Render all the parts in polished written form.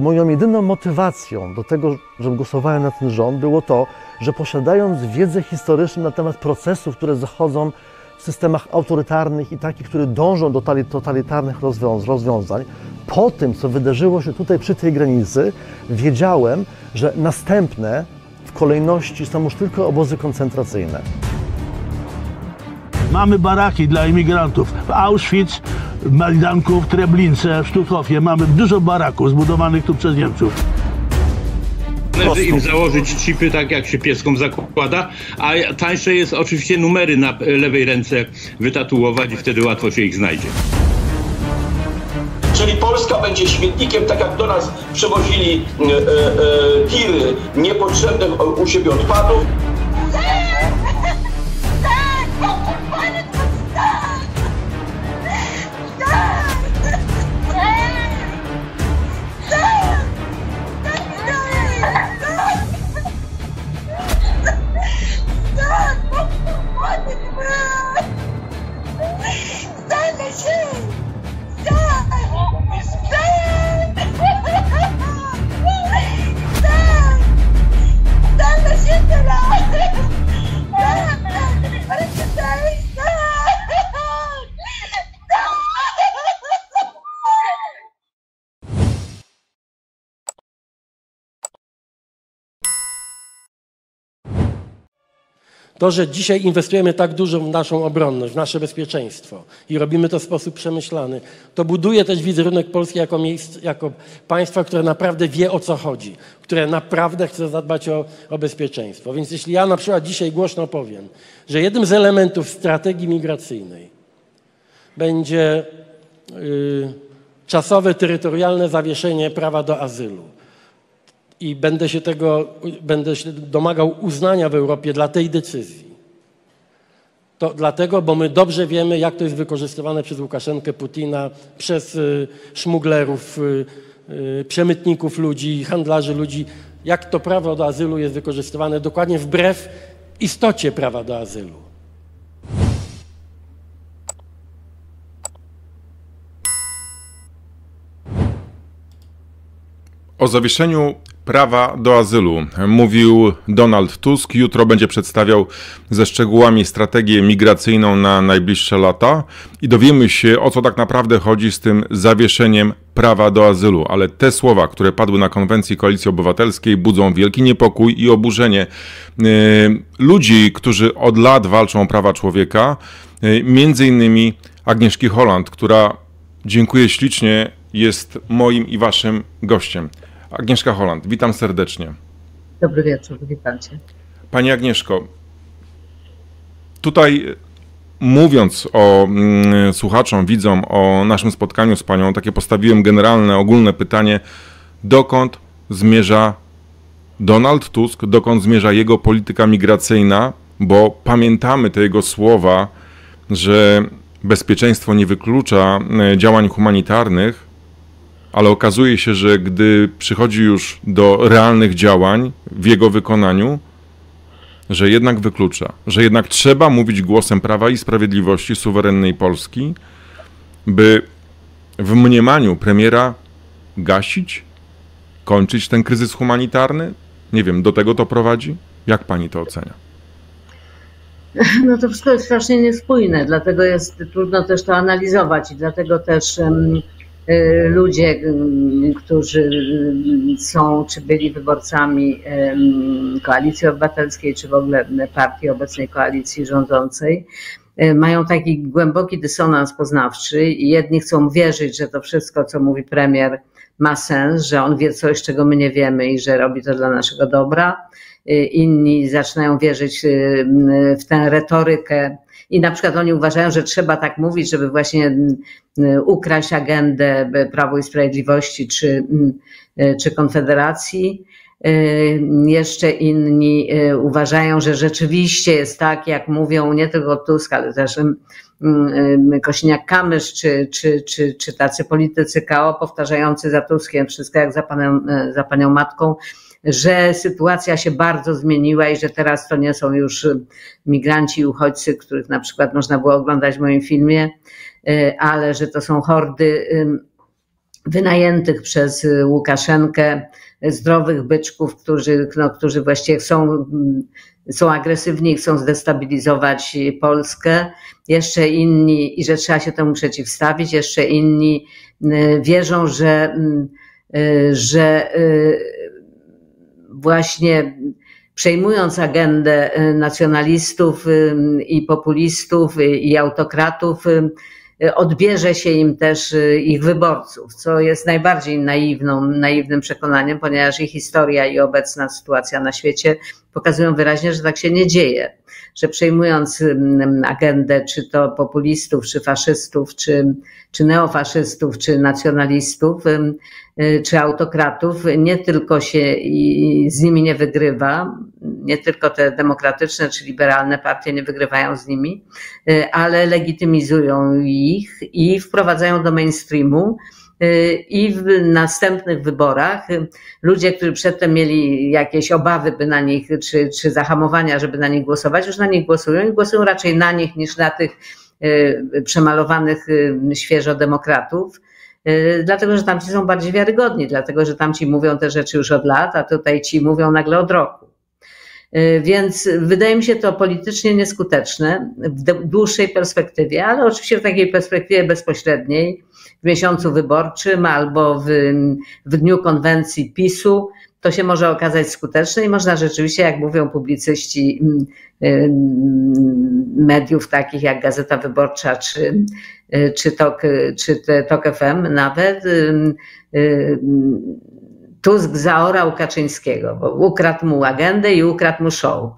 moją jedyną motywacją do tego, żebym głosowałem na ten rząd, było to, że posiadając wiedzę historyczną na temat procesów, które zachodzą w systemach autorytarnych i takich, które dążą do totalitarnych rozwiązań, po tym, co wydarzyło się tutaj przy tej granicy, wiedziałem, że następne w kolejności są już tylko obozy koncentracyjne. Mamy baraki dla imigrantów. W Auschwitz, w Majdanku, w Treblince, w Sztuthofie mamy dużo baraków zbudowanych tu przez Niemców. Należy im założyć chipy, tak jak się pieskom zakłada, a tańsze jest oczywiście numery na lewej ręce wytatuować i wtedy łatwo się ich znajdzie. Czyli Polska będzie śmietnikiem, tak jak do nas przywozili tiry niepotrzebnych u siebie odpadów. To, że dzisiaj inwestujemy tak dużo w naszą obronność, w nasze bezpieczeństwo i robimy to w sposób przemyślany, to buduje też wizerunek Polski jako państwa, które naprawdę wie, o co chodzi, które naprawdę chce zadbać o bezpieczeństwo. Więc jeśli ja na przykład dzisiaj głośno powiem, że jednym z elementów strategii migracyjnej będzie czasowe, terytorialne zawieszenie prawa do azylu, i będę się domagał uznania w Europie dla tej decyzji. To dlatego, bo my dobrze wiemy, jak to jest wykorzystywane przez Łukaszenkę, Putina, przez szmuglerów, przemytników ludzi, handlarzy ludzi, jak to prawo do azylu jest wykorzystywane dokładnie wbrew istocie prawa do azylu. O zawieszeniu prawa do azylu mówił Donald Tusk. Jutro będzie przedstawiał ze szczegółami strategię migracyjną na najbliższe lata i dowiemy się, o co tak naprawdę chodzi z tym zawieszeniem prawa do azylu. Ale te słowa, które padły na konwencji Koalicji Obywatelskiej, budzą wielki niepokój i oburzenie ludzi, którzy od lat walczą o prawa człowieka, między innymi Agnieszki Holland, która, dziękuję ślicznie, jest moim i waszym gościem. Agnieszka Holland, witam serdecznie. Dobry wieczór, witam cię. Pani Agnieszko, tutaj mówiąc słuchaczom, widzom o naszym spotkaniu z panią, takie postawiłem generalne, ogólne pytanie, dokąd zmierza Donald Tusk, dokąd zmierza jego polityka migracyjna, bo pamiętamy te jego słowa, że bezpieczeństwo nie wyklucza działań humanitarnych, ale okazuje się, że gdy przychodzi już do realnych działań w jego wykonaniu, że jednak wyklucza, że jednak trzeba mówić głosem Prawa i Sprawiedliwości suwerennej Polski, by w mniemaniu premiera gasić, kończyć ten kryzys humanitarny? Nie wiem, do tego to prowadzi? Jak pani to ocenia? No to wszystko jest strasznie niespójne, dlatego jest trudno też to analizować i dlatego też ludzie, którzy są czy byli wyborcami Koalicji Obywatelskiej, czy w ogóle partii obecnej koalicji rządzącej, mają taki głęboki dysonans poznawczy i jedni chcą wierzyć, że to wszystko, co mówi premier, ma sens, że on wie coś, czego my nie wiemy i że robi to dla naszego dobra. Inni zaczynają wierzyć w tę retorykę i na przykład oni uważają, że trzeba tak mówić, żeby właśnie ukraść agendę Prawo i Sprawiedliwości czy Konfederacji. Jeszcze inni uważają, że rzeczywiście jest tak, jak mówią nie tylko Tusk, ale też Kosiniak-Kamysz czy tacy politycy KO powtarzający za Tuskiem wszystko jak za panią matką, że sytuacja się bardzo zmieniła i że teraz to nie są już migranci i uchodźcy, których na przykład można było oglądać w moim filmie, ale że to są hordy wynajętych przez Łukaszenkę zdrowych byczków, którzy właściwie są agresywni i chcą zdestabilizować Polskę. Jeszcze inni, i że trzeba się temu przeciwstawić, jeszcze inni wierzą, że właśnie przejmując agendę nacjonalistów i populistów i autokratów, odbierze się im też ich wyborców, co jest najbardziej naiwnym przekonaniem, ponieważ ich historia i obecna sytuacja na świecie pokazują wyraźnie, że tak się nie dzieje, że przejmując agendę czy to populistów, czy faszystów, czy neofaszystów, czy nacjonalistów, czy autokratów, nie tylko się z nimi nie wygrywa, nie tylko te demokratyczne czy liberalne partie nie wygrywają z nimi, ale legitymizują ich i wprowadzają do mainstreamu. I w następnych wyborach ludzie, którzy przedtem mieli jakieś obawy, by na nich, czy zahamowania, żeby na nich głosować, już na nich głosują i głosują raczej na nich niż na tych przemalowanych świeżo demokratów. Dlatego, że tamci są bardziej wiarygodni, dlatego, że tamci mówią te rzeczy już od lat, a tutaj ci mówią nagle od roku. Więc wydaje mi się to politycznie nieskuteczne w dłuższej perspektywie, ale oczywiście w takiej perspektywie bezpośredniej, w miesiącu wyborczym albo w dniu konwencji PiS-u, to się może okazać skuteczne i można rzeczywiście, jak mówią publicyści mediów takich jak Gazeta Wyborcza czy TOK FM nawet, Tusk zaorał Kaczyńskiego, bo ukradł mu agendę i ukradł mu show.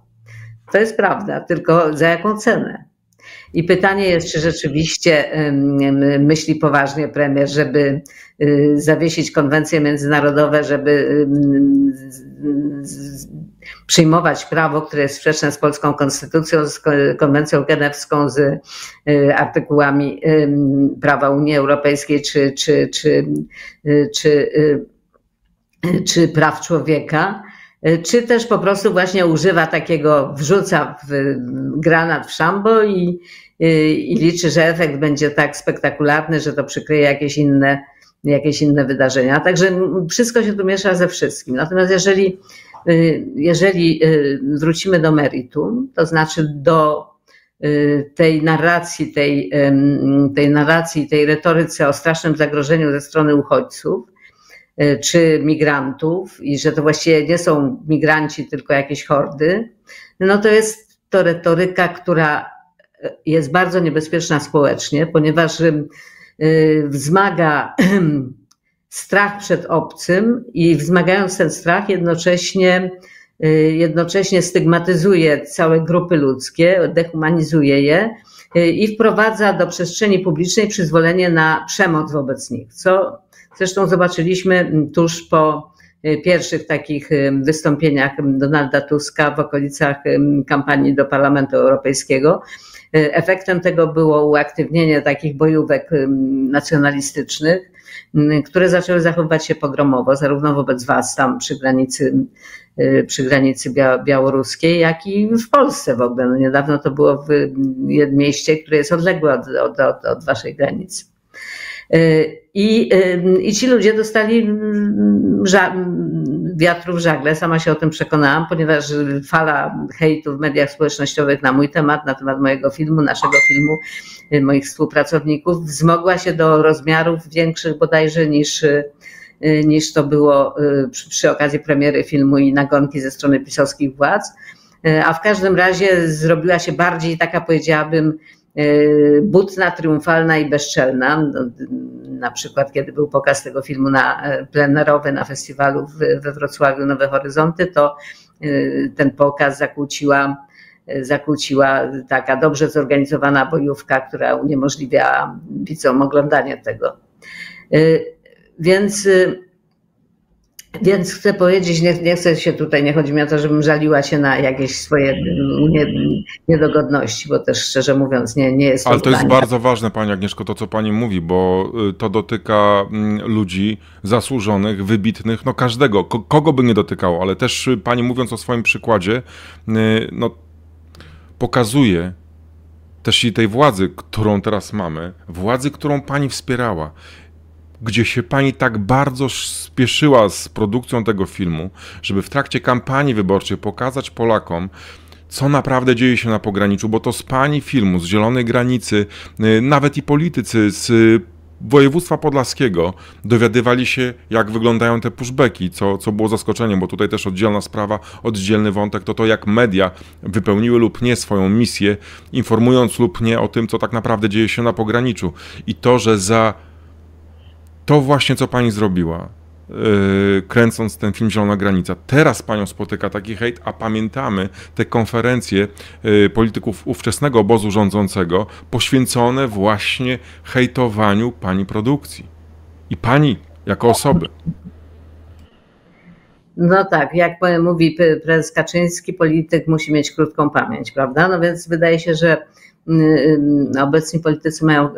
To jest prawda, tylko za jaką cenę? I pytanie jest, czy rzeczywiście myśli poważnie premier, żeby zawiesić konwencje międzynarodowe, żeby przyjmować prawo, które jest sprzeczne z polską konstytucją, z konwencją genewską, z artykułami prawa Unii Europejskiej czy praw człowieka, czy też po prostu właśnie używa takiego, wrzuca granat w szambo i liczy, że efekt będzie tak spektakularny, że to przykryje jakieś inne wydarzenia. Także wszystko się tu miesza ze wszystkim. Natomiast jeżeli wrócimy do meritum, to znaczy do tej narracji, tej retoryce o strasznym zagrożeniu ze strony uchodźców, czy migrantów i że to właściwie nie są migranci, tylko jakieś hordy, no to jest to retoryka, która jest bardzo niebezpieczna społecznie, ponieważ wzmaga strach przed obcym i wzmagając ten strach jednocześnie stygmatyzuje całe grupy ludzkie, dehumanizuje je i wprowadza do przestrzeni publicznej przyzwolenie na przemoc wobec nich, co zresztą zobaczyliśmy tuż po pierwszych takich wystąpieniach Donalda Tuska w okolicach kampanii do Parlamentu Europejskiego. Efektem tego było uaktywnienie takich bojówek nacjonalistycznych, które zaczęły zachowywać się pogromowo, zarówno wobec was tam przy granicy białoruskiej, jak i w Polsce w ogóle. No niedawno to było w jednym mieście, które jest odległe od waszej granicy. I ci ludzie dostali wiatru w żagle, sama się o tym przekonałam, ponieważ fala hejtu w mediach społecznościowych na mój temat, na temat mojego filmu, naszego filmu, moich współpracowników wzmogła się do rozmiarów większych bodajże niż to było przy okazji premiery filmu i nagonki ze strony pisowskich władz, a w każdym razie zrobiła się bardziej taka, powiedziałabym, butna, triumfalna i bezczelna. Na przykład kiedy był pokaz tego filmu plenerowy na festiwalu we Wrocławiu Nowe Horyzonty, to ten pokaz zakłóciła taka dobrze zorganizowana bojówka, która uniemożliwiała widzom oglądanie tego. Więc chcę powiedzieć, nie chcę się tutaj, nie chodzi mi o to, żebym żaliła się na jakieś swoje niedogodności, bo też szczerze mówiąc nie jest to. Ale to jest bardzo ważne, Pani Agnieszko, to co Pani mówi, bo to dotyka ludzi zasłużonych, wybitnych, no każdego, kogo by nie dotykało, ale też Pani mówiąc o swoim przykładzie, no pokazuje też i tej władzy, którą teraz mamy, władzy, którą Pani wspierała, gdzie się pani tak bardzo spieszyła z produkcją tego filmu, żeby w trakcie kampanii wyborczej pokazać Polakom, co naprawdę dzieje się na pograniczu, bo to z pani filmu, z Zielonej Granicy, nawet i politycy z województwa podlaskiego dowiadywali się, jak wyglądają te pushbacki, co było zaskoczeniem, bo tutaj też oddzielna sprawa, oddzielny wątek, to jak media wypełniły lub nie swoją misję, informując lub nie o tym, co tak naprawdę dzieje się na pograniczu. I to, że za to właśnie, co pani zrobiła, kręcąc ten film Zielona Granica, teraz panią spotyka taki hejt, a pamiętamy te konferencje polityków ówczesnego obozu rządzącego poświęcone właśnie hejtowaniu pani produkcji i pani jako osoby. No tak, jak mówi prezes Kaczyński, polityk musi mieć krótką pamięć, prawda? No więc wydaje się, że obecni politycy mają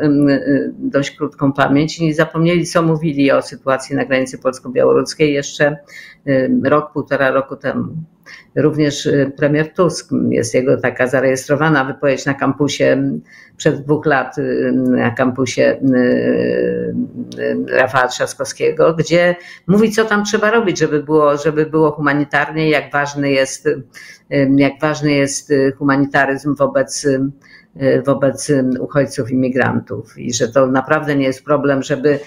dość krótką pamięć i zapomnieli, co mówili o sytuacji na granicy polsko-białoruskiej jeszcze rok, półtora roku temu. Również premier Tusk, jest jego taka zarejestrowana wypowiedź na kampusie przed 2 lat, na kampusie Rafała Trzaskowskiego, gdzie mówi, co tam trzeba robić, żeby było humanitarnie, jak ważny jest humanitaryzm wobec uchodźców, imigrantów i że to naprawdę nie jest problem, żeby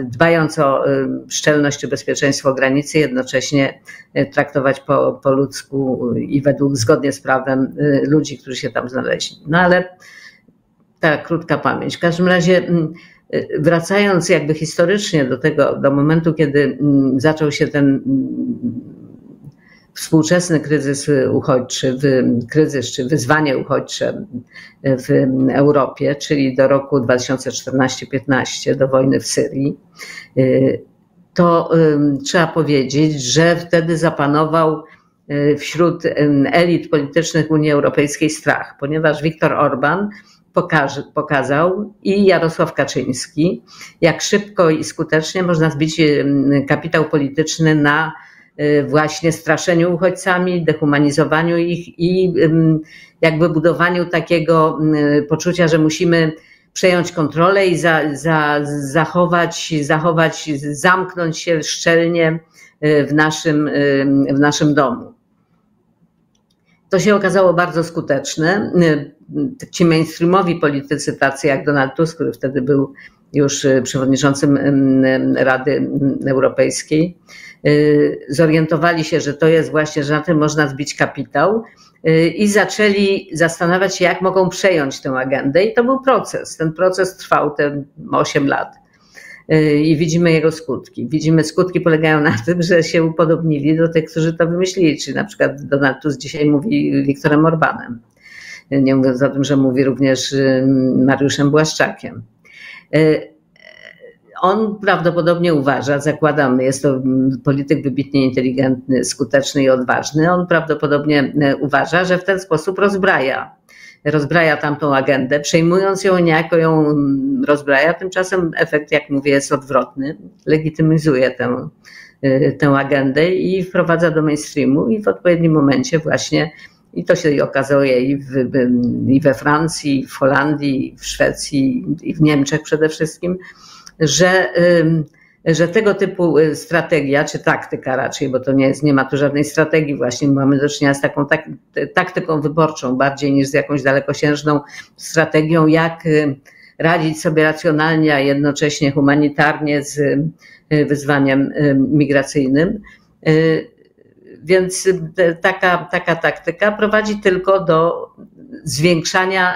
dbając o szczelność czy bezpieczeństwo granicy, jednocześnie traktować po ludzku i zgodnie z prawem ludzi, którzy się tam znaleźli. No ale ta krótka pamięć. W każdym razie wracając jakby historycznie do momentu, kiedy zaczął się ten współczesny kryzys uchodźczy, czy wyzwanie uchodźcze w Europie, czyli do roku 2014-15, do wojny w Syrii, to trzeba powiedzieć, że wtedy zapanował wśród elit politycznych Unii Europejskiej strach, ponieważ Viktor Orban pokazał i Jarosław Kaczyński, jak szybko i skutecznie można zbić kapitał polityczny na właśnie straszeniu uchodźcami, dehumanizowaniu ich i jakby budowaniu takiego poczucia, że musimy przejąć kontrolę i zamknąć się szczelnie w naszym domu. To się okazało bardzo skuteczne. Ci mainstreamowi politycy, tacy jak Donald Tusk, który wtedy był już przewodniczącym Rady Europejskiej, zorientowali się, że to jest właśnie, że na tym można zbić kapitał i zaczęli zastanawiać się, jak mogą przejąć tę agendę i to był proces. Ten proces trwał te 8 lat i widzimy jego skutki. Skutki polegają na tym, że się upodobnili do tych, którzy to wymyślili, czyli na przykład Donald Tusk dzisiaj mówi Viktorem Orbanem, nie mówiąc o tym, że mówi również Mariuszem Błaszczakiem. On prawdopodobnie uważa, zakładam, jest to polityk wybitnie inteligentny, skuteczny i odważny, on prawdopodobnie uważa, że w ten sposób rozbraja tamtą agendę, przejmując ją, niejako ją rozbraja, tymczasem efekt, jak mówię, jest odwrotny, legitymizuje tę agendę i wprowadza do mainstreamu i w odpowiednim momencie właśnie, i to się okazuje i we Francji, i w Holandii, i w Szwecji, i w Niemczech przede wszystkim, że tego typu strategia, czy taktyka raczej, bo to nie ma tu żadnej strategii, właśnie mamy do czynienia z taką taktyką wyborczą bardziej niż z jakąś dalekosiężną strategią, jak radzić sobie racjonalnie, a jednocześnie humanitarnie z wyzwaniem migracyjnym. Więc taka taktyka prowadzi tylko do zwiększania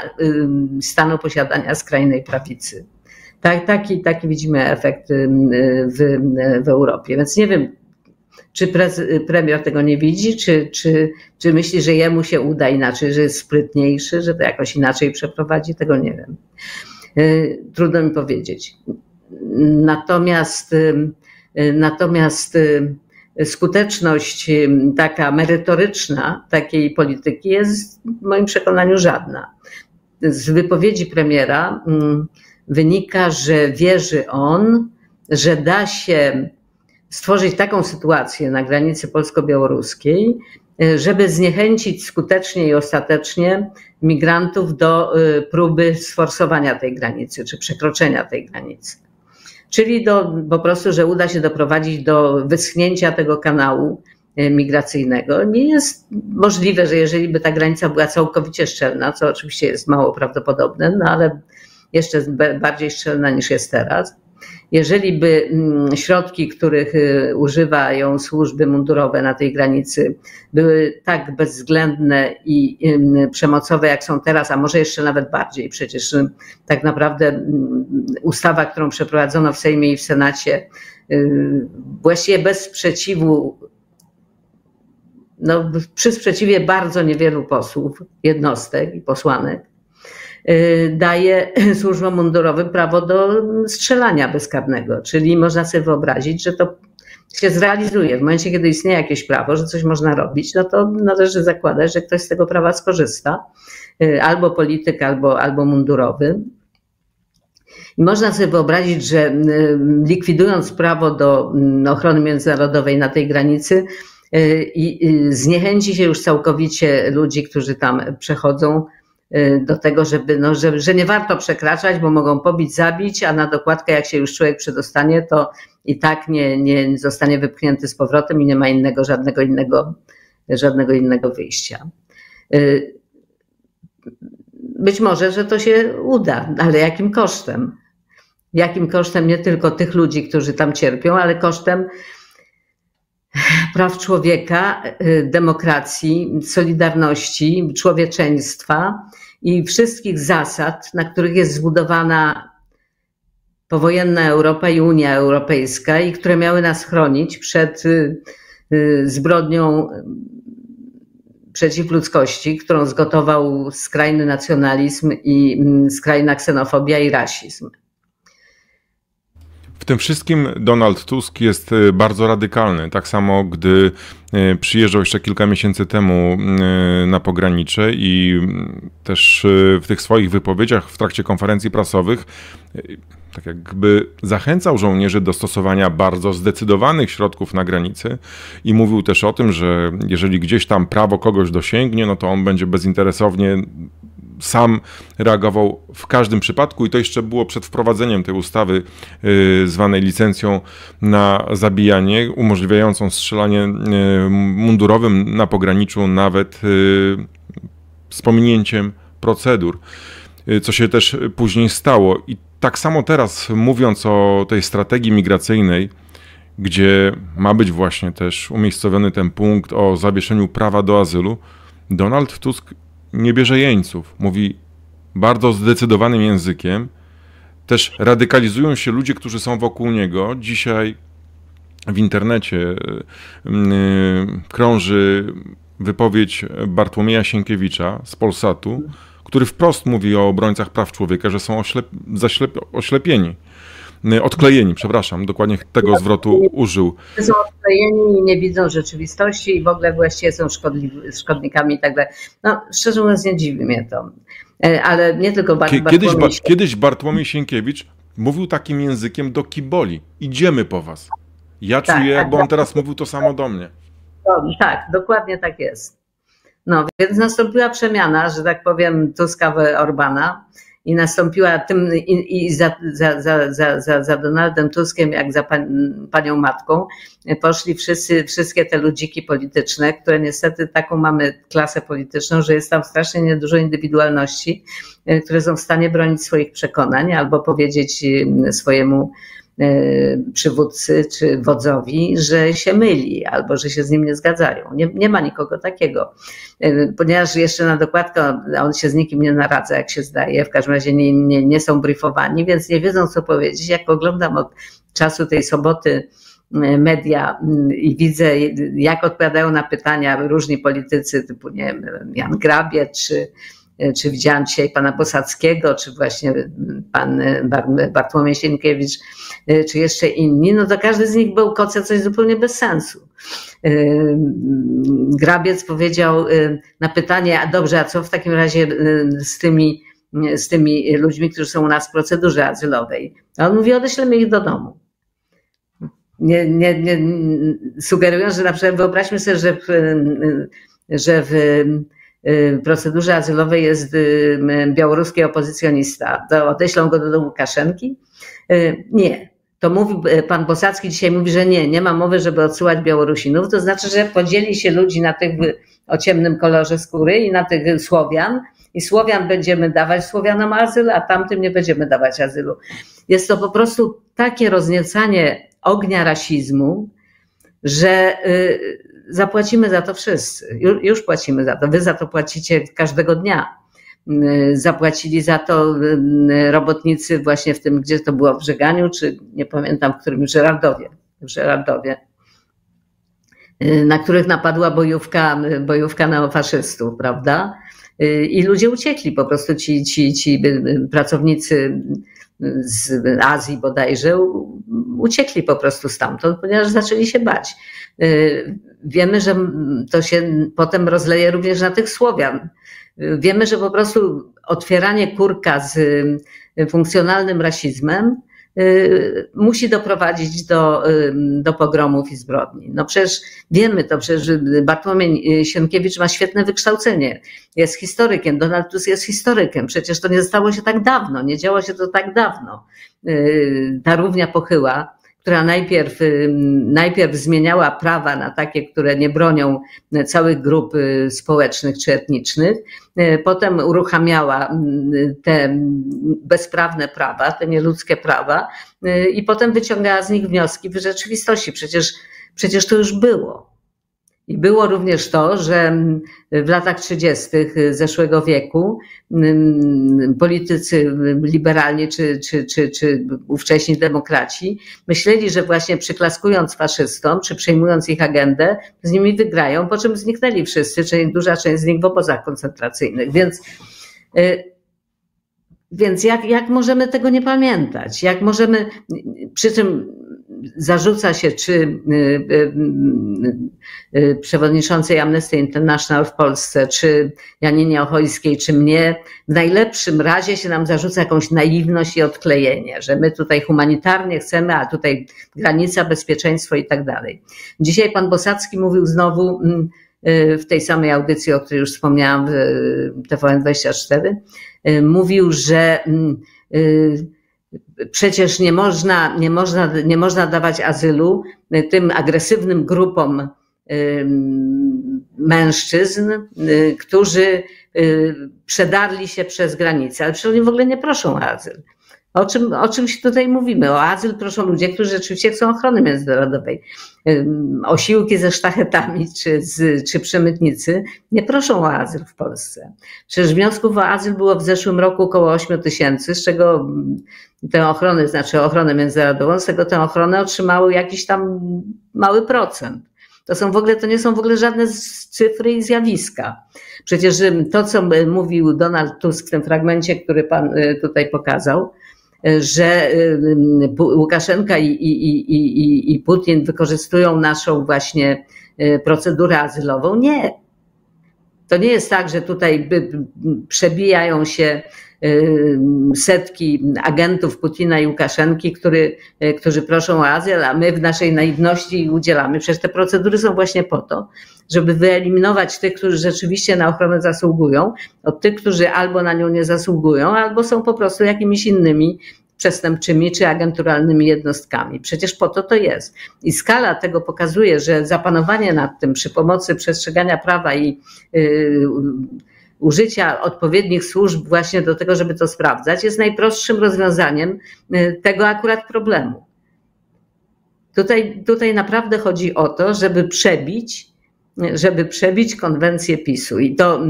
stanu posiadania skrajnej prawicy. Taki widzimy efekt w Europie. Więc nie wiem, czy premier tego nie widzi, czy myśli, że jemu się uda inaczej, że jest sprytniejszy, że to jakoś inaczej przeprowadzi, tego nie wiem. Trudno mi powiedzieć. Natomiast skuteczność taka merytoryczna takiej polityki jest w moim przekonaniu żadna. Z wypowiedzi premiera wynika, że wierzy on, że da się stworzyć taką sytuację na granicy polsko-białoruskiej, żeby zniechęcić skutecznie i ostatecznie migrantów do próby sforsowania tej granicy czy przekroczenia tej granicy. czyli po prostu, że uda się doprowadzić do wyschnięcia tego kanału migracyjnego. Nie jest możliwe, że jeżeli by ta granica była całkowicie szczelna, co oczywiście jest mało prawdopodobne, no ale jeszcze bardziej szczelna niż jest teraz. Jeżeli by środki, których używają służby mundurowe na tej granicy, były tak bezwzględne i przemocowe, jak są teraz, a może jeszcze nawet bardziej, przecież tak naprawdę ustawa, którą przeprowadzono w Sejmie i w Senacie, właściwie bez sprzeciwu, no, przy sprzeciwie bardzo niewielu posłów, jednostek i posłanek, daje służbom mundurowym prawo do strzelania bezkarnego. Czyli można sobie wyobrazić, że to się zrealizuje. W momencie, kiedy istnieje jakieś prawo, że coś można robić, no to należy zakładać, że ktoś z tego prawa skorzysta. Albo polityk, albo mundurowy. I można sobie wyobrazić, że likwidując prawo do ochrony międzynarodowej na tej granicy i zniechęci się już całkowicie ludzi, którzy tam przechodzą, do tego, że nie warto przekraczać, bo mogą pobić, zabić, a na dokładkę, jak się już człowiek przedostanie, to i tak nie zostanie wypchnięty z powrotem i nie ma żadnego innego wyjścia. Być może, że to się uda, ale jakim kosztem? Jakim kosztem nie tylko tych ludzi, którzy tam cierpią, ale kosztem praw człowieka, demokracji, solidarności, człowieczeństwa i wszystkich zasad, na których jest zbudowana powojenna Europa i Unia Europejska i które miały nas chronić przed zbrodnią przeciw ludzkości, którą zgotował skrajny nacjonalizm i skrajna ksenofobia i rasizm. W tym wszystkim Donald Tusk jest bardzo radykalny. Tak samo, gdy przyjeżdżał jeszcze kilka miesięcy temu na pogranicze i też w tych swoich wypowiedziach w trakcie konferencji prasowych tak jakby zachęcał żołnierzy do stosowania bardzo zdecydowanych środków na granicy i mówił też o tym, że jeżeli gdzieś tam prawo kogoś dosięgnie, no to on będzie bezinteresownie sam reagował w każdym przypadku i to jeszcze było przed wprowadzeniem tej ustawy zwanej licencją na zabijanie, umożliwiającą strzelanie mundurowym na pograniczu nawet z pominięciem procedur, co się też później stało. I tak samo teraz, mówiąc o tej strategii migracyjnej, gdzie ma być właśnie też umiejscowiony ten punkt o zawieszeniu prawa do azylu, Donald Tusk nie bierze jeńców. Mówi bardzo zdecydowanym językiem. Też radykalizują się ludzie, którzy są wokół niego. Dzisiaj w internecie krąży wypowiedź Bartłomieja Sienkiewicza z Polsatu, który wprost mówi o obrońcach praw człowieka, że są odklejeni, przepraszam, dokładnie tego zwrotu użył. Są odklejeni i nie widzą rzeczywistości i w ogóle właściwie są szkodnikami i tak dalej. No, szczerze mówiąc, nie dziwi mnie to. Ale nie tylko Kiedyś Bartłomiej Sienkiewicz mówił takim językiem do kiboli. Idziemy po was. Ja czuję, jakby on teraz mówił to samo do mnie. Tak, dokładnie tak jest. No, więc nastąpiła przemiana, że tak powiem, Tuska w Orbana i nastąpiła za Donaldem Tuskiem, jak za panią matką, poszli wszystkie te ludziki polityczne, które niestety taką mamy klasę polityczną, że jest tam strasznie niedużo indywidualności, które są w stanie bronić swoich przekonań albo powiedzieć swojemu przywódcy czy wodzowi, że się myli albo że się z nim nie zgadzają. Nie ma nikogo takiego, ponieważ jeszcze na dokładkę on się z nikim nie naradza, jak się zdaje, w każdym razie nie są briefowani, więc nie wiedzą, co powiedzieć. Jak oglądam od czasu tej soboty media i widzę, jak odpowiadają na pytania różni politycy typu, nie wiem, Jan Grabiec, czy widziałam dzisiaj pana Posadzkiego, czy właśnie pan Bartłomiej Sienkiewicz, czy jeszcze inni, no to każdy z nich bełkoce coś zupełnie bez sensu. Grabiec powiedział na pytanie, a dobrze, a co w takim razie z tymi ludźmi, którzy są u nas w procedurze azylowej? A on mówi, odeślemy ich do domu. Sugerując, że na przykład wyobraźmy sobie, że w procedurze azylowej jest białoruski opozycjonista, to odeślą go do Łukaszenki? Nie. to mówi pan Bosacki dzisiaj mówi, że nie ma mowy, żeby odsyłać Białorusinów, to znaczy, że podzieli się ludzi na tych o ciemnym kolorze skóry i na tych Słowian i Słowian będziemy dawać Słowianom azyl, a tamtym nie będziemy dawać azylu. Jest to po prostu takie rozniecanie ognia rasizmu, że zapłacimy za to wszyscy. Już płacimy za to. Wy za to płacicie każdego dnia. Zapłacili za to robotnicy właśnie w tym, gdzie to było w Żeganiu, czy nie pamiętam, w którym, w Żerardowie, na których napadła bojówka neofaszystów, prawda? I ludzie uciekli, po prostu ci pracownicy z Azji bodajże uciekli po prostu stamtąd, ponieważ zaczęli się bać. Wiemy, że to się potem rozleje również na tych Słowian. Wiemy, że po prostu otwieranie kurka z funkcjonalnym rasizmem musi doprowadzić do pogromów i zbrodni. No przecież wiemy to, przecież Bartłomiej Sienkiewicz ma świetne wykształcenie, jest historykiem, Donald Tusk jest historykiem, przecież to nie stało się tak dawno, nie działo się to tak dawno. Ta równia pochyła, która najpierw zmieniała prawa na takie, które nie bronią całych grup społecznych czy etnicznych, potem uruchamiała te bezprawne prawa, te nieludzkie prawa i potem wyciągała z nich wnioski w rzeczywistości. Przecież to już było. I było również to, że w latach 30. zeszłego wieku politycy liberalni czy ówcześni demokraci myśleli, że właśnie przyklaskując faszystom czy przejmując ich agendę, z nimi wygrają, po czym zniknęli wszyscy, czyli duża część z nich w obozach koncentracyjnych. Więc jak możemy tego nie pamiętać? Jak możemy, przy czym zarzuca się czy przewodniczącej Amnesty International w Polsce, czy Janinie Ochojskiej, czy mnie, w najlepszym razie się nam zarzuca jakąś naiwność i odklejenie, że my tutaj humanitarnie chcemy, a tutaj granica, bezpieczeństwo i tak dalej. Dzisiaj pan Bosacki mówił znowu w tej samej audycji, o której już wspomniałam w TVN24, mówił, że przecież nie można dawać azylu tym agresywnym grupom mężczyzn, którzy przedarli się przez granicę, ale przecież oni w ogóle nie proszą o azyl. O czym się tutaj mówimy? O azyl proszą ludzie, którzy rzeczywiście chcą ochrony międzynarodowej. Osiłki ze sztachetami czy przemytnicy nie proszą o azyl w Polsce. Przecież wniosków o azyl było w zeszłym roku około 8 000, z czego tę ochronę, znaczy ochronę międzynarodową, z tego tę ochronę otrzymały jakiś tam mały procent. To nie są w ogóle żadne cyfry i zjawiska. Przecież to, co mówił Donald Tusk w tym fragmencie, który pan tutaj pokazał, że Łukaszenka i Putin wykorzystują naszą właśnie procedurę azylową. Nie. To nie jest tak, że tutaj przebijają się setki agentów Putina i Łukaszenki, którzy proszą o azyl, a my w naszej naiwności udzielamy. Przecież te procedury są właśnie po to, żeby wyeliminować tych, którzy rzeczywiście na ochronę zasługują, od tych, którzy albo na nią nie zasługują, albo są po prostu jakimiś innymi przestępczymi czy agenturalnymi jednostkami. Przecież po to jest. I skala tego pokazuje, że zapanowanie nad tym przy pomocy przestrzegania prawa i użycia odpowiednich służb właśnie do tego, żeby to sprawdzać, jest najprostszym rozwiązaniem tego akurat problemu. Tutaj naprawdę chodzi o to, żeby przebić konwencję PiS-u. I to,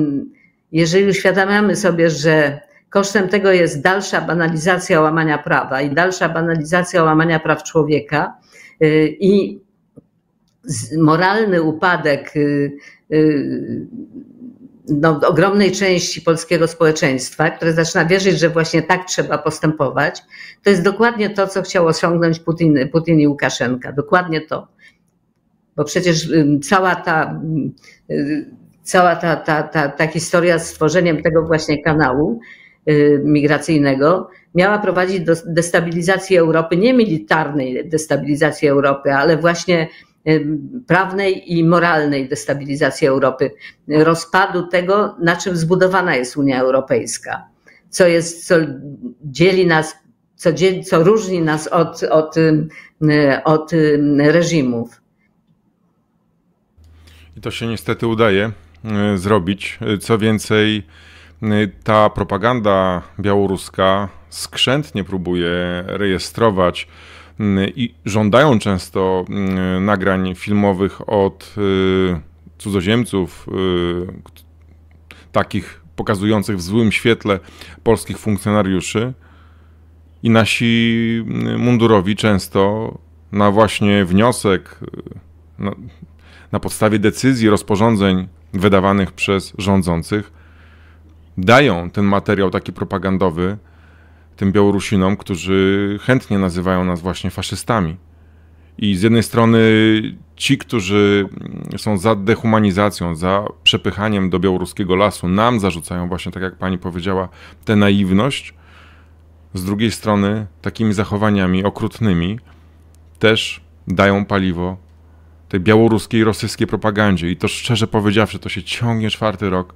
jeżeli uświadamiamy sobie, że kosztem tego jest dalsza banalizacja łamania prawa i dalsza banalizacja łamania praw człowieka i moralny upadek ogromnej części polskiego społeczeństwa, które zaczyna wierzyć, że właśnie tak trzeba postępować, to jest dokładnie to, co chciał osiągnąć Putin i Łukaszenka. Dokładnie to. Bo przecież cała ta historia z stworzeniem tego właśnie kanału migracyjnego miała prowadzić do destabilizacji Europy, nie militarnej destabilizacji Europy, ale właśnie prawnej i moralnej destabilizacji Europy, rozpadu tego, na czym zbudowana jest Unia Europejska, co dzieli nas co różni nas od reżimów. I to się niestety udaje zrobić. Co więcej, ta propaganda białoruska skrzętnie próbuje rejestrować i żądają często nagrań filmowych od cudzoziemców, takich pokazujących w złym świetle polskich funkcjonariuszy. I nasi mundurowi często na właśnie wniosek, na podstawie decyzji, rozporządzeń wydawanych przez rządzących, dają ten materiał taki propagandowy tym Białorusinom, którzy chętnie nazywają nas właśnie faszystami. I z jednej strony ci, którzy są za dehumanizacją, za przepychaniem do białoruskiego lasu, nam zarzucają właśnie, tak jak pani powiedziała, tę naiwność. Z drugiej strony takimi zachowaniami okrutnymi też dają paliwo tej białoruskiej, rosyjskiej propagandzie. I to szczerze powiedziawszy, to się ciągnie 4. rok.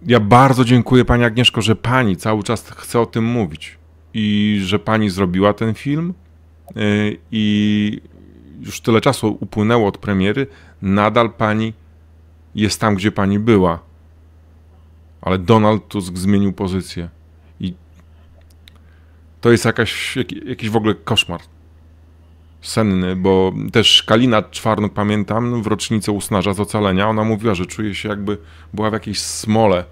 Ja bardzo dziękuję pani Agnieszko, że pani cały czas chce o tym mówić i że pani zrobiła ten film i już tyle czasu upłynęło od premiery, nadal pani jest tam, gdzie pani była. Ale Donald Tusk zmienił pozycję i to jest jakiś w ogóle koszmar senny, bo też Kalina Czwarnuk, pamiętam, w rocznicę Usnarza z Ocalenia, ona mówiła, że czuje się, jakby była w jakiejś smole,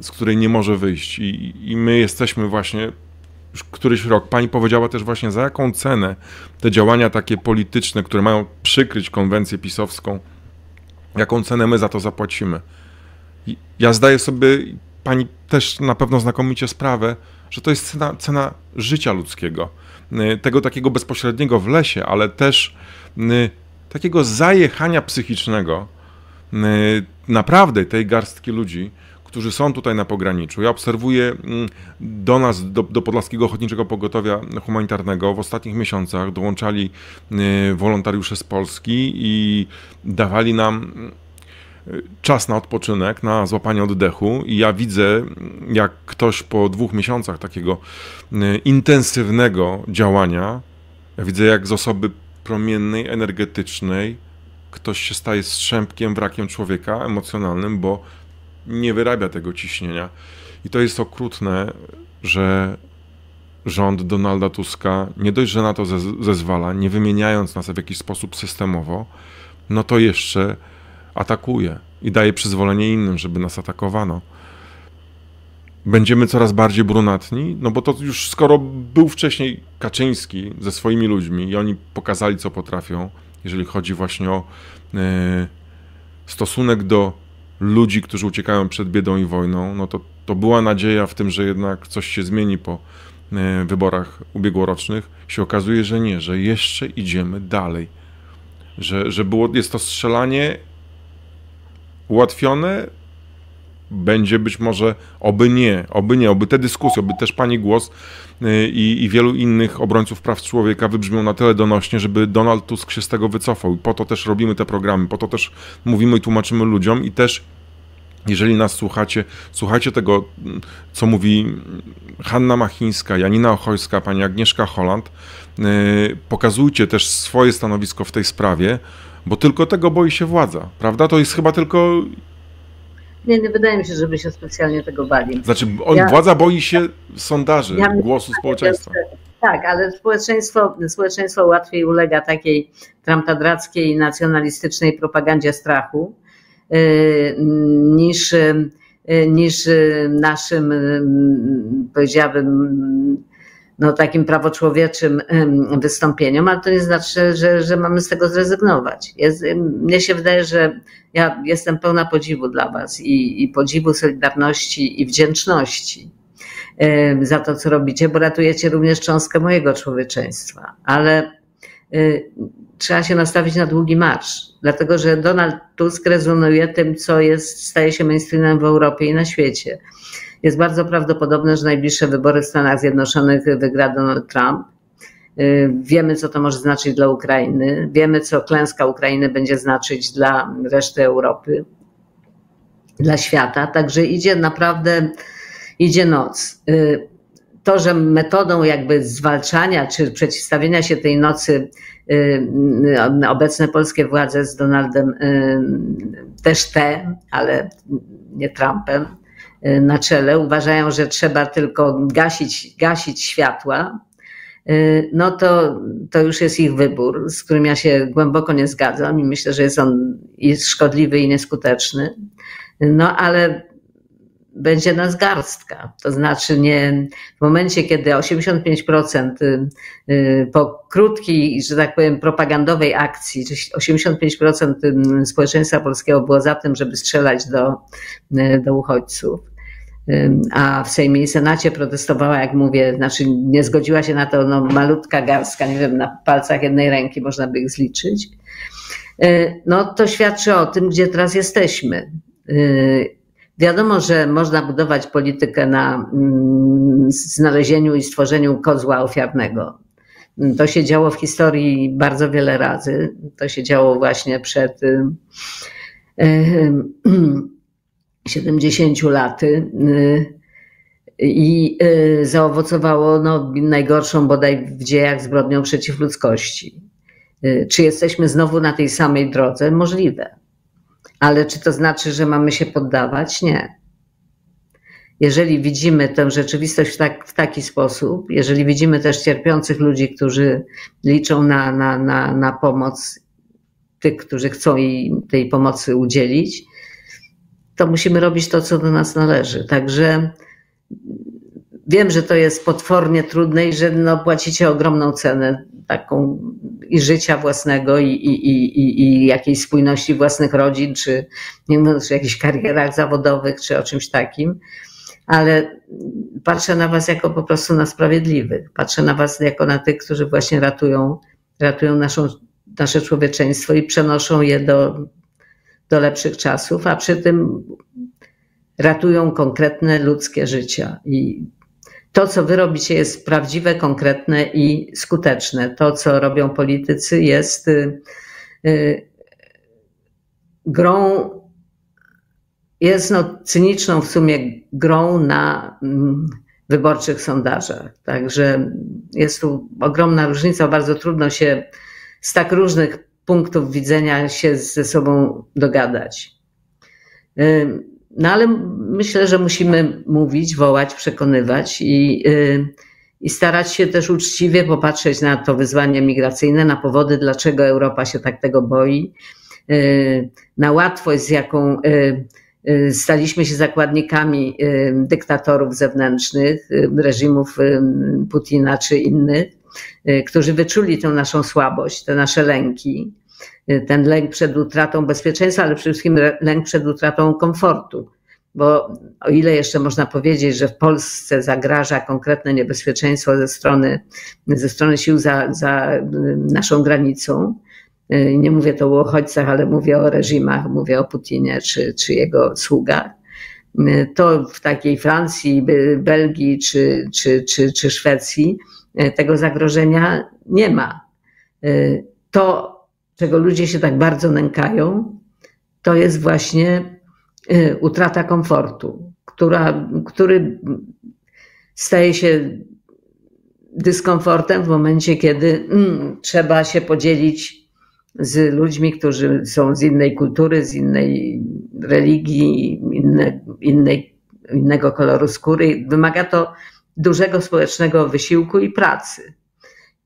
z której nie może wyjść. I my jesteśmy właśnie już któryś rok. Pani powiedziała też właśnie, za jaką cenę te działania takie polityczne, które mają przykryć konwencję pisowską, jaką cenę my za to zapłacimy. I ja zdaję sobie, pani też na pewno znakomicie sprawę, że to jest cena życia ludzkiego. Tego takiego bezpośredniego w lesie, ale też takiego zajechania psychicznego naprawdę tej garstki ludzi, którzy są tutaj na pograniczu. Ja obserwuję do nas, do Podlaskiego Ochotniczego Pogotowia Humanitarnego w ostatnich miesiącach dołączali wolontariusze z Polski i dawali nam czas na odpoczynek, na złapanie oddechu i ja widzę, jak ktoś po 2 miesiącach takiego intensywnego działania, ja widzę, jak z osoby promiennej, energetycznej ktoś się staje strzępkiem, wrakiem człowieka emocjonalnym, bo nie wyrabia tego ciśnienia. I to jest okrutne, że rząd Donalda Tuska nie dość, że na to zezwala, nie wymieniając nas w jakiś sposób systemowo, no to jeszcze atakuje i daje przyzwolenie innym, żeby nas atakowano. Będziemy coraz bardziej brunatni, no bo to już skoro był wcześniej Kaczyński ze swoimi ludźmi i oni pokazali, co potrafią, jeżeli chodzi właśnie o stosunek do ludzi, którzy uciekają przed biedą i wojną, no to była nadzieja w tym, że jednak coś się zmieni po wyborach ubiegłorocznych. Się okazuje, że nie, że jeszcze idziemy dalej. Że jest to strzelanie ułatwione, będzie być może, oby te dyskusje, oby też pani głos i wielu innych obrońców praw człowieka wybrzmią na tyle donośnie, żeby Donald Tusk się z tego wycofał. I po to też robimy te programy, po to też mówimy i tłumaczymy ludziom i też, jeżeli nas słuchajcie tego, co mówi Hanna Machińska, Janina Ochojska, pani Agnieszka Holland, pokazujcie też swoje stanowisko w tej sprawie, bo tylko tego boi się władza, prawda? To jest chyba tylko... Nie wydaje mi się, żeby się specjalnie tego bali. Znaczy, władza boi się sondaży, głosu społeczeństwa. Tak, ale społeczeństwo łatwiej ulega takiej trampadrackiej, nacjonalistycznej propagandzie strachu niż naszym, powiedziałabym, no, takim prawoczłowieczym wystąpieniom, ale to nie znaczy, że mamy z tego zrezygnować. Mnie się wydaje, że ja jestem pełna podziwu dla was i podziwu, solidarności i wdzięczności za to, co robicie, bo ratujecie również cząstkę mojego człowieczeństwa, ale trzeba się nastawić na długi marsz, dlatego że Donald Tusk rezonuje tym, co staje się mainstreamem w Europie i na świecie. Jest bardzo prawdopodobne, że najbliższe wybory w Stanach Zjednoczonych wygra Donald Trump. Wiemy, co to może znaczyć dla Ukrainy. Wiemy, co klęska Ukrainy będzie znaczyć dla reszty Europy, dla świata. Także idzie noc. to, że metodą jakby zwalczania czy przeciwstawienia się tej nocy obecne polskie władze z Donaldem, też ale nie Trumpem, na czele, uważają, że trzeba tylko gasić światła, no to już jest ich wybór, z którym ja się głęboko nie zgadzam i myślę, że jest on szkodliwy i nieskuteczny. No ale będzie nas garstka. To znaczy w momencie, kiedy 85% po krótkiej, że tak powiem, propagandowej akcji, 85% społeczeństwa polskiego było za tym, żeby strzelać do uchodźców, a w Sejmie i Senacie protestowała, jak mówię, znaczy nie zgodziła się na to malutka garstka, nie wiem, na palcach jednej ręki można by ich zliczyć, no to świadczy o tym, gdzie teraz jesteśmy. Wiadomo, że można budować politykę na znalezieniu i stworzeniu kozła ofiarnego. To się działo w historii bardzo wiele razy. To się działo właśnie przed 70 laty i zaowocowało najgorszą bodaj w dziejach zbrodnią przeciw ludzkości. Czy jesteśmy znowu na tej samej drodze? Możliwe. Ale czy to znaczy, że mamy się poddawać? Nie. Jeżeli widzimy tę rzeczywistość w taki sposób, jeżeli widzimy też cierpiących ludzi, którzy liczą na pomoc tych, którzy chcą tej pomocy udzielić, to musimy robić to, co do nas należy. Także wiem, że to jest potwornie trudne i że płacicie ogromną cenę taką i życia własnego i jakiejś spójności własnych rodzin, czy nie mówiąc o jakichś karierach zawodowych, czy o czymś takim, ale patrzę na was jako po prostu na sprawiedliwych. Patrzę na was jako na tych, którzy właśnie ratują nasze człowieczeństwo i przenoszą je do lepszych czasów, a przy tym ratują konkretne ludzkie życia. I to, co wy robicie, jest prawdziwe, konkretne i skuteczne. To, co robią politycy, jest grą, jest cyniczną w sumie grą na wyborczych sondażach. Także jest tu ogromna różnica, bardzo trudno się z tak różnych punktów widzenia się ze sobą dogadać. No ale myślę, że musimy mówić, wołać, przekonywać i starać się też uczciwie popatrzeć na to wyzwanie migracyjne, na powody, dlaczego Europa się tak tego boi, na łatwość, z jaką staliśmy się zakładnikami dyktatorów zewnętrznych, reżimów Putina czy innych, którzy wyczuli tę naszą słabość, te nasze lęki, ten lęk przed utratą bezpieczeństwa, ale przede wszystkim lęk przed utratą komfortu. Bo o ile jeszcze można powiedzieć, że w Polsce zagraża konkretne niebezpieczeństwo ze strony sił za naszą granicą, nie mówię to o uchodźcach, ale mówię o reżimach, mówię o Putinie czy jego sługach, to w takiej Francji, Belgii czy Szwecji tego zagrożenia nie ma. To, czego ludzie się tak bardzo nękają, to jest właśnie utrata komfortu, który staje się dyskomfortem w momencie, kiedy trzeba się podzielić z ludźmi, którzy są z innej kultury, z innej religii, innego koloru skóry. Wymaga to dużego społecznego wysiłku i pracy.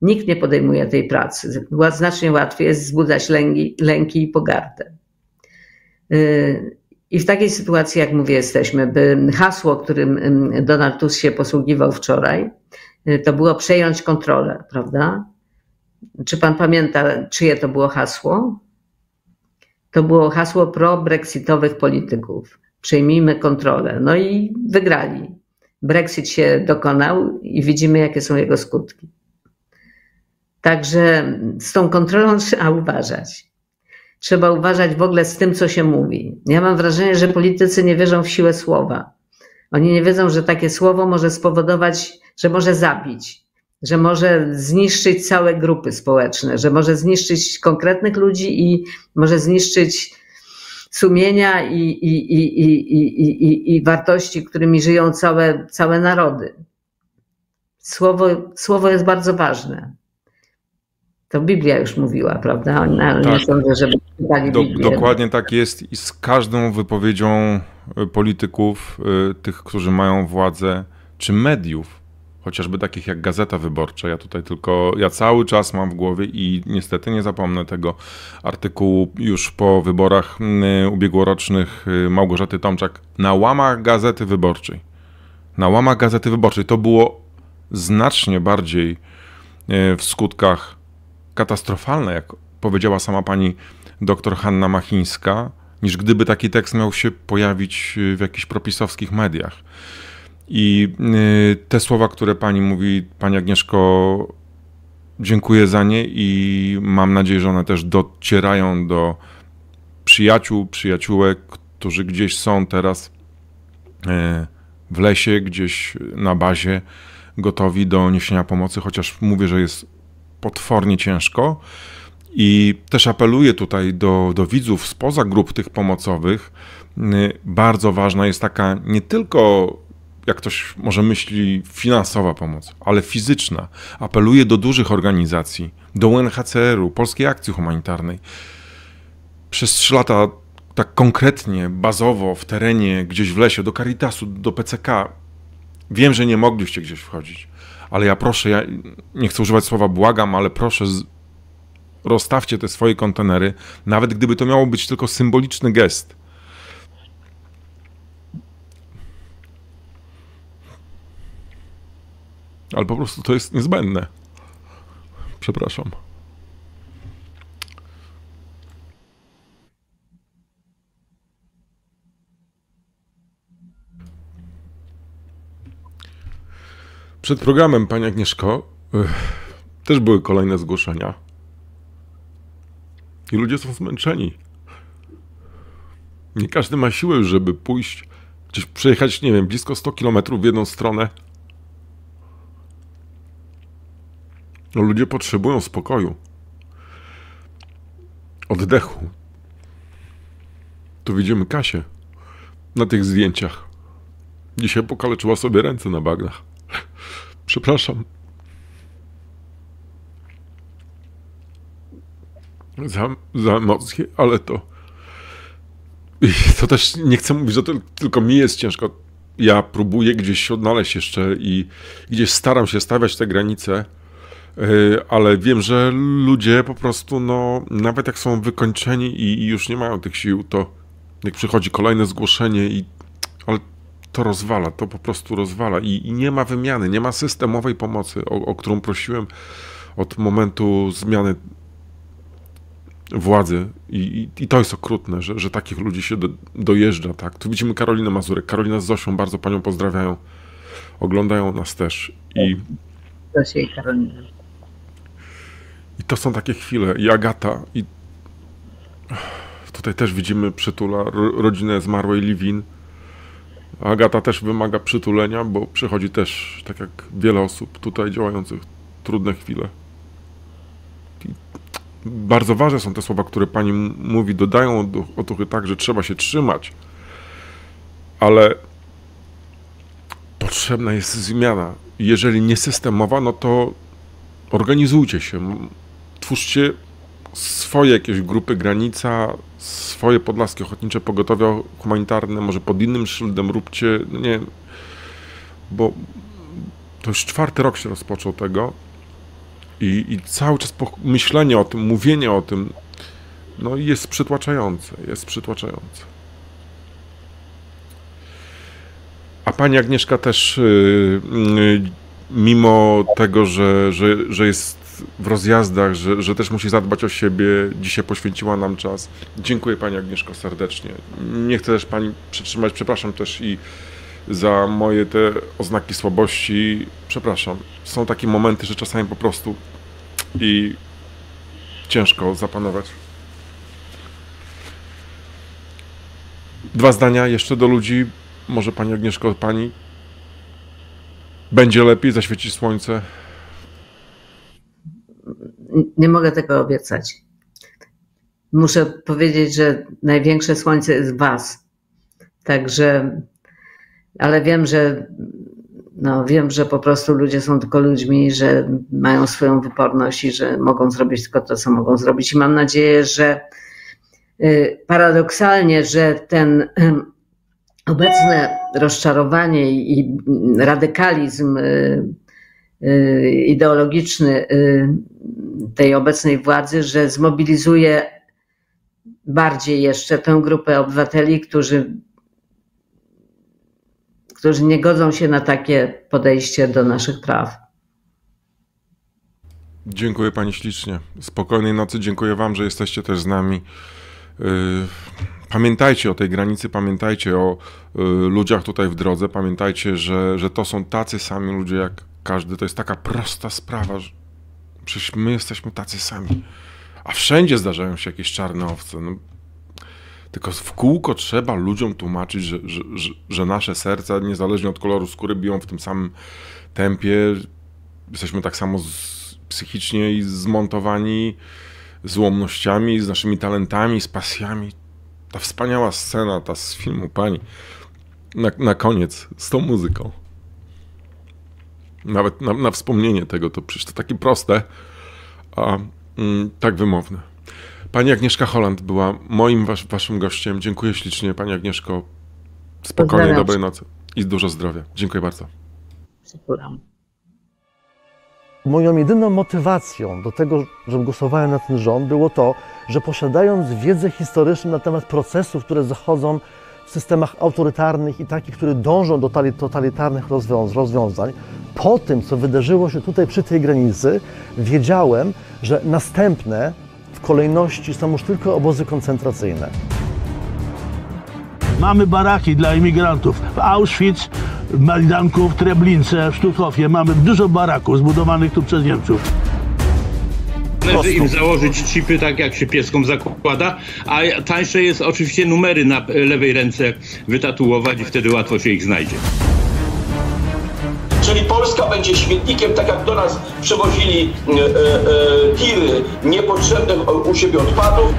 Nikt nie podejmuje tej pracy. Znacznie łatwiej jest wzbudzać lęki i pogardę. I w takiej sytuacji, jak mówię, jesteśmy. Hasło, którym Donald Tusk się posługiwał wczoraj, to było przejąć kontrolę, prawda? Czy pan pamięta, czyje to było hasło? To było hasło pro-brexitowych polityków. Przejmijmy kontrolę. No i wygrali. Brexit się dokonał i widzimy, jakie są jego skutki. Także z tą kontrolą trzeba uważać. Trzeba uważać w ogóle z tym, co się mówi. Ja mam wrażenie, że politycy nie wierzą w siłę słowa. Oni nie wiedzą, że takie słowo może spowodować, że może zabić, że może zniszczyć całe grupy społeczne, że może zniszczyć konkretnych ludzi i może zniszczyć sumienia i wartości, którymi żyją całe narody. Słowo jest bardzo ważne. To Biblia już mówiła, prawda? Nie Tak. sądzę, żeby czytali Biblię. Dokładnie tak jest i z każdą wypowiedzią polityków, tych, którzy mają władzę, czy mediów, chociażby takich jak Gazeta Wyborcza. Ja cały czas mam w głowie i niestety nie zapomnę tego artykułu już po wyborach ubiegłorocznych Małgorzaty Tomczak na łamach Gazety Wyborczej. Na łamach Gazety Wyborczej. To było znacznie bardziej w skutkach katastrofalne, jak powiedziała sama pani doktor Hanna Machińska, niż gdyby taki tekst miał się pojawić w jakichś propisowskich mediach. I te słowa, które pani mówi, pani Agnieszko, dziękuję za nie i mam nadzieję, że one też docierają do przyjaciół, przyjaciółek, którzy gdzieś są teraz w lesie, gdzieś na bazie, gotowi do niesienia pomocy, chociaż mówię, że jest potwornie ciężko. I też apeluję tutaj do widzów spoza grup tych pomocowych. Bardzo ważna jest taka nie tylko, jak ktoś może myśli, finansowa pomoc, ale fizyczna. Apeluję do dużych organizacji, do UNHCR-u, Polskiej Akcji Humanitarnej. Przez 3 lata tak konkretnie, bazowo, w terenie, gdzieś w lesie, do Caritasu, do PCK. Wiem, że nie mogliście gdzieś wchodzić, ale ja proszę, ja nie chcę używać słowa błagam, ale proszę, rozstawcie te swoje kontenery, nawet gdyby to miało być tylko symboliczny gest. Ale po prostu to jest niezbędne. Przepraszam. Przed programem, pani Agnieszko, też były kolejne zgłoszenia. I ludzie są zmęczeni. Nie każdy ma siłę już, żeby pójść, gdzieś przejechać, nie wiem, blisko 100 km w jedną stronę. No, ludzie potrzebują spokoju. Oddechu. Tu widzimy Kasię na tych zdjęciach. Dzisiaj pokaleczyła sobie ręce na bagnach. Przepraszam. Za emocje, ale to też nie chcę mówić, że to tylko mi jest ciężko. Ja próbuję gdzieś się odnaleźć jeszcze i gdzieś staram się stawiać te granice, ale wiem, że ludzie po prostu, no, nawet jak są wykończeni i już nie mają tych sił, to jak przychodzi kolejne zgłoszenie, ale to rozwala, to po prostu rozwala i nie ma wymiany, nie ma systemowej pomocy, o którą prosiłem od momentu zmiany władzy i to jest okrutne, że takich ludzi się dojeżdża, tak. Tu widzimy Karolinę Mazurek. Karolina z Zosią, bardzo panią pozdrawiają. Oglądają nas też. Zosia i Karolina. I to są takie chwile. I Agata. I tutaj też widzimy przytula rodzinę zmarłej Liwin. Agata też wymaga przytulenia, bo przychodzi też, tak jak wiele osób tutaj działających, trudne chwile. Bardzo ważne są te słowa, które pani mówi, dodają otuchy tak, że trzeba się trzymać, ale potrzebna jest zmiana. Jeżeli nie systemowa, no to organizujcie się, twórzcie swoje jakieś grupy Granica, swoje podlaskie ochotnicze pogotowia humanitarne, może pod innym szyldem róbcie, no nie, bo to już 4. rok się rozpoczął tego. I cały czas myślenie o tym, mówienie o tym, no jest przytłaczające, A pani Agnieszka też, mimo tego, że jest w rozjazdach, że też musi zadbać o siebie, dzisiaj poświęciła nam czas. Dziękuję pani Agnieszko serdecznie. Nie chcę też pani przytrzymać, przepraszam też i za moje te oznaki słabości. Przepraszam. Są takie momenty, że czasami po prostu i ciężko zapanować. 2 zdania jeszcze do ludzi. Może pani Agnieszko, pani będzie lepiej, zaświeci słońce? Nie mogę tego obiecać. Muszę powiedzieć, że największe słońce jest w was. Także, ale wiem, że no wiem, że po prostu ludzie są tylko ludźmi, że mają swoją wyporność i że mogą zrobić tylko to, co mogą zrobić. I mam nadzieję, że paradoksalnie, że ten obecne rozczarowanie i radykalizm ideologiczny tej obecnej władzy, że zmobilizuje bardziej jeszcze tę grupę obywateli, którzy nie godzą się na takie podejście do naszych praw. Dziękuję pani ślicznie. Spokojnej nocy. Dziękuję wam, że jesteście też z nami. Pamiętajcie o tej granicy, pamiętajcie o ludziach tutaj w drodze, pamiętajcie, że to są tacy sami ludzie jak każdy. To jest taka prosta sprawa, że przecież my jesteśmy tacy sami. A wszędzie zdarzają się jakieś czarne owce. No, tylko w kółko trzeba ludziom tłumaczyć, że nasze serca, niezależnie od koloru skóry, biją w tym samym tempie. Jesteśmy tak samo psychicznie i zmontowani z ułomnościami, z naszymi talentami, z pasjami. Ta wspaniała scena, ta z filmu, pani, na koniec, z tą muzyką. Nawet na wspomnienie tego, to przecież to takie proste, a tak wymowne. Pani Agnieszka Holland była moim, waszym gościem. Dziękuję ślicznie, pani Agnieszko. Spokojnej, dobrej nocy i dużo zdrowia. Dziękuję bardzo. Dziękuję. Moją jedyną motywacją do tego, żebym głosowałem na ten rząd, było to, że posiadając wiedzę historyczną na temat procesów, które zachodzą w systemach autorytarnych i takich, które dążą do totalitarnych rozwiązań, po tym, co wydarzyło się tutaj przy tej granicy, wiedziałem, że następne w kolejności są już tylko obozy koncentracyjne. Mamy baraki dla imigrantów. W Auschwitz, w Majdanku, w Treblince, w Sztuthofie mamy dużo baraków zbudowanych tu przez Niemców. Należy im założyć chipy, tak jak się pieskom zakłada, a tańsze jest oczywiście numery na lewej ręce wytatuować i wtedy łatwo się ich znajdzie. Czyli Polska będzie śmietnikiem, tak jak do nas przewozili tiry niepotrzebnych u siebie odpadów.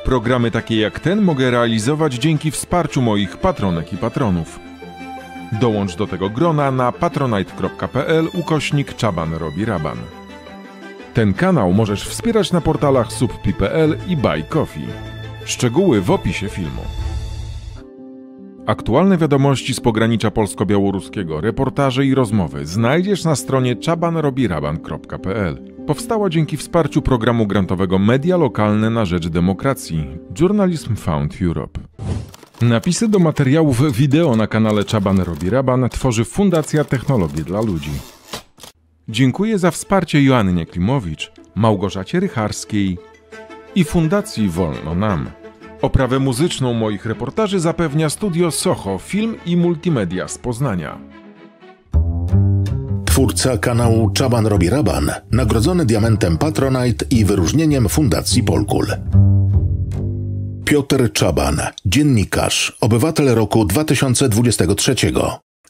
Programy takie jak ten mogę realizować dzięki wsparciu moich patronek i patronów. Dołącz do tego grona na patronite.pl/CzabanRobiRaban. Ten kanał możesz wspierać na portalach subpi.pl i Buy Coffee. Szczegóły w opisie filmu. Aktualne wiadomości z pogranicza polsko-białoruskiego, reportaże i rozmowy znajdziesz na stronie czabanrobiraban.pl. Powstała dzięki wsparciu programu grantowego Media Lokalne na rzecz Demokracji Journalism Fund Europe. Napisy do materiałów wideo na kanale Czaban Robi Raban tworzy Fundacja Technologie dla Ludzi. Dziękuję za wsparcie Joannie Klimowicz, Małgorzacie Rycharskiej i Fundacji Wolno Nam. Oprawę muzyczną moich reportaży zapewnia Studio Soho Film i Multimedia z Poznania. Twórca kanału Czaban Robi Raban, nagrodzony diamentem Patronite i wyróżnieniem Fundacji Polkul. Piotr Czaban, dziennikarz, obywatel roku 2023.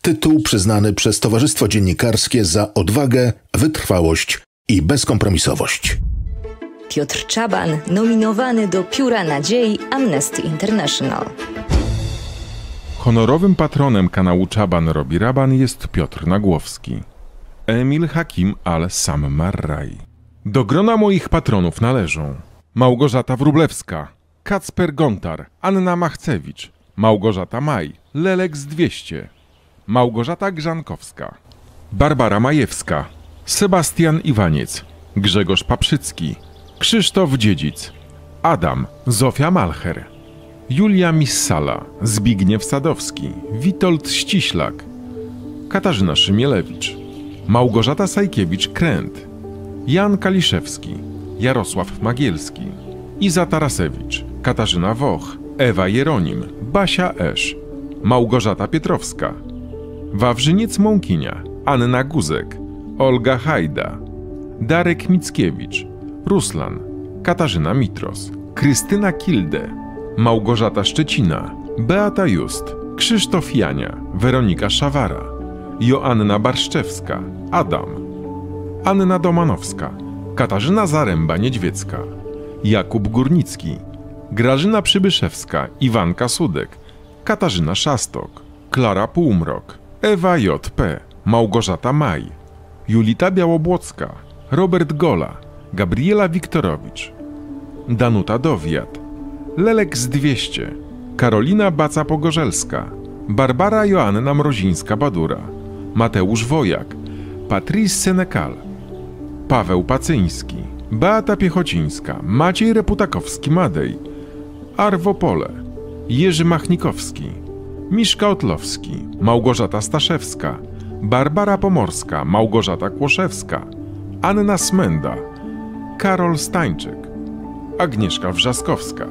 Tytuł przyznany przez Towarzystwo Dziennikarskie za odwagę, wytrwałość i bezkompromisowość. Piotr Czaban, nominowany do Pióra Nadziei Amnesty International. Honorowym patronem kanału Czaban Robi Raban jest Piotr Nagłowski. Emil Hakim al-Sam Marraj. Do grona moich patronów należą Małgorzata Wróblewska, Kacper Gontar, Anna Machcewicz, Małgorzata Maj, Leleks 200, Małgorzata Grzankowska, Barbara Majewska, Sebastian Iwaniec, Grzegorz Paprzycki, Krzysztof Dziedzic, Adam, Zofia Malcher, Julia Missala, Zbigniew Sadowski, Witold Ściślak, Katarzyna Szymielewicz, Małgorzata Sajkiewicz-Kręt, Jan Kaliszewski, Jarosław Magielski, Iza Tarasewicz, Katarzyna Woch, Ewa Jeronim, Basia Esz, Małgorzata Pietrowska, Wawrzyniec Mąkinia, Anna Guzek, Olga Hajda, Darek Mickiewicz, Ruslan, Katarzyna Mitros, Krystyna Kilde, Małgorzata Szczecina, Beata Just, Krzysztof Jania, Weronika Szawara, Joanna Barszczewska, Adam, Anna Domanowska, Katarzyna Zaręba-Niedźwiecka, Jakub Górnicki, Grażyna Przybyszewska, Iwanka Sudek, Katarzyna Szastok, Klara Półmrok, Ewa J.P., Małgorzata Maj, Julita Białobłocka, Robert Gola, Gabriela Wiktorowicz, Danuta Dowiat, Lelek z 200, Karolina Baca-Pogorzelska, Barbara Joanna Mrozińska-Badura, Mateusz Wojak, Patrice Senekal, Paweł Pacyński, Beata Piechocińska, Maciej Reputakowski-Madej, Arwo Pole, Jerzy Machnikowski, Miszka Otlowski, Małgorzata Staszewska, Barbara Pomorska, Małgorzata Kłoszewska, Anna Smenda, Karol Stańczyk, Agnieszka Wrzaskowska,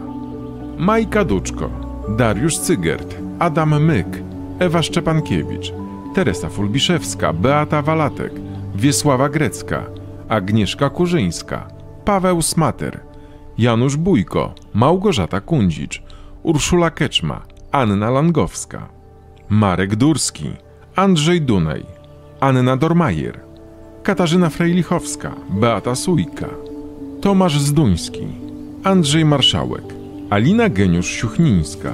Majka Duczko, Dariusz Cygert, Adam Myk, Ewa Szczepankiewicz, Teresa Fulbiszewska, Beata Walatek, Wiesława Grecka, Agnieszka Kurzyńska, Paweł Smater, Janusz Bójko, Małgorzata Kundzicz, Urszula Keczma, Anna Langowska, Marek Durski, Andrzej Dunaj, Anna Dormajer, Katarzyna Frejlichowska, Beata Sujka, Tomasz Zduński, Andrzej Marszałek, Alina Geniusz-Siuchnińska,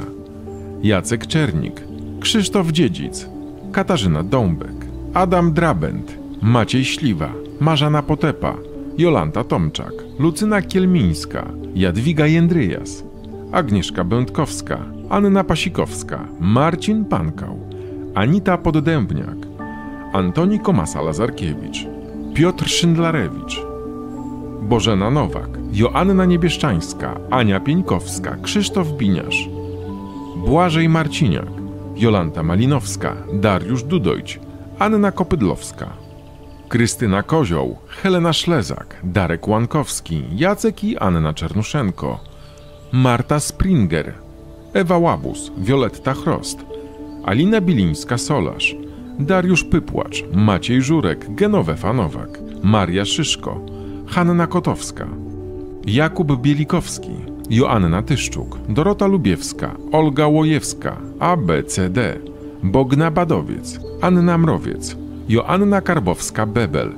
Jacek Czernik, Krzysztof Dziedzic, Katarzyna Dąbek, Adam Drabent, Maciej Śliwa, Marzana Potepa, Jolanta Tomczak, Lucyna Kielmińska, Jadwiga Jędryjas, Agnieszka Będkowska, Anna Pasikowska, Marcin Pankał, Anita Poddębniak, Antoni Komasa-Lazarkiewicz, Piotr Szyndlarewicz, Bożena Nowak, Joanna Niebieszczańska, Ania Pieńkowska, Krzysztof Biniarz, Błażej Marciniak, Jolanta Malinowska, Dariusz Dudojć, Anna Kopydlowska, Krystyna Kozioł, Helena Szlezak, Darek Łankowski, Jacek i Anna Czernuszenko, Marta Springer, Ewa Łabus, Wioletta Chrost, Alina Bilińska-Solarz, Dariusz Pypłacz, Maciej Żurek, Genowefa Nowak, Maria Szyszko, Hanna Kotowska, Jakub Bielikowski, Joanna Tyszczuk, Dorota Lubiewska, Olga Łojewska, ABCD, Bogna Badowiec, Anna Mrowiec, Joanna Karbowska-Bebel,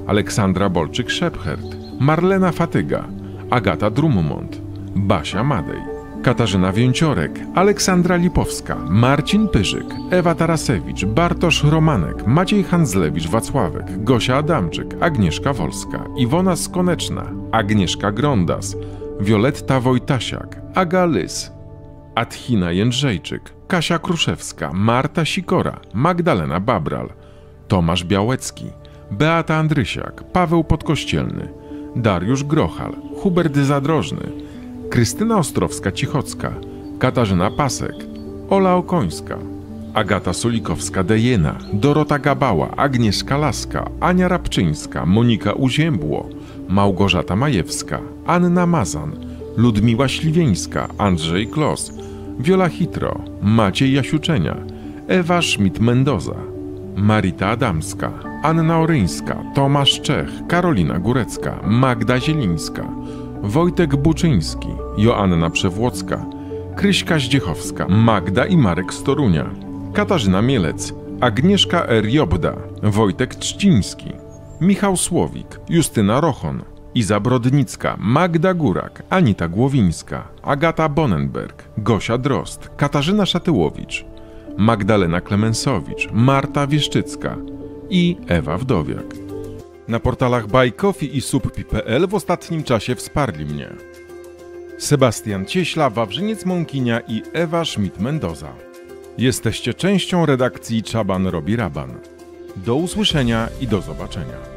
Aleksandra Bolczyk-Szepchert, Marlena Fatyga, Agata Drummond, Basia Madej, Katarzyna Więciorek, Aleksandra Lipowska, Marcin Pyrzyk, Ewa Tarasewicz, Bartosz Romanek, Maciej Handzlewicz-Wacławek, Gosia Adamczyk, Agnieszka Wolska, Iwona Skoneczna, Agnieszka Grondas, Wioletta Wojtasiak, Aga Lys, Adhina Jędrzejczyk, Kasia Kruszewska, Marta Sikora, Magdalena Babral, Tomasz Białecki, Beata Andrysiak, Paweł Podkościelny, Dariusz Grochal, Hubert Zadrożny, Krystyna Ostrowska-Cichocka, Katarzyna Pasek, Ola Okońska, Agata Sulikowska-Dejena, Dorota Gabała, Agnieszka Laska, Ania Rabczyńska, Monika Uziębło, Małgorzata Majewska, Anna Mazan, Ludmiła Śliwieńska, Andrzej Klos, Wiola Hitro, Maciej Jasiuczenia, Ewa Schmidt-Mendoza, Marita Adamska, Anna Oryńska, Tomasz Czech, Karolina Górecka, Magda Zielińska, Wojtek Buczyński, Joanna Przewłocka, Kryśka Zdziechowska, Magda i Marek z Torunia, Katarzyna Mielec, Agnieszka R. Jobda, Wojtek Trzciński, Michał Słowik, Justyna Rochon, Iza Brodnicka, Magda Górak, Anita Głowińska, Agata Bonenberg, Gosia Drost, Katarzyna Szatyłowicz, Magdalena Klemensowicz, Marta Wieszczycka i Ewa Wdowiak. Na portalach Buy Coffee i Subpi.pl w ostatnim czasie wsparli mnie Sebastian Cieśla, Wawrzyniec Mąkinia i Ewa Schmidt-Mendoza. Jesteście częścią redakcji Czaban robi raban. Do usłyszenia i do zobaczenia.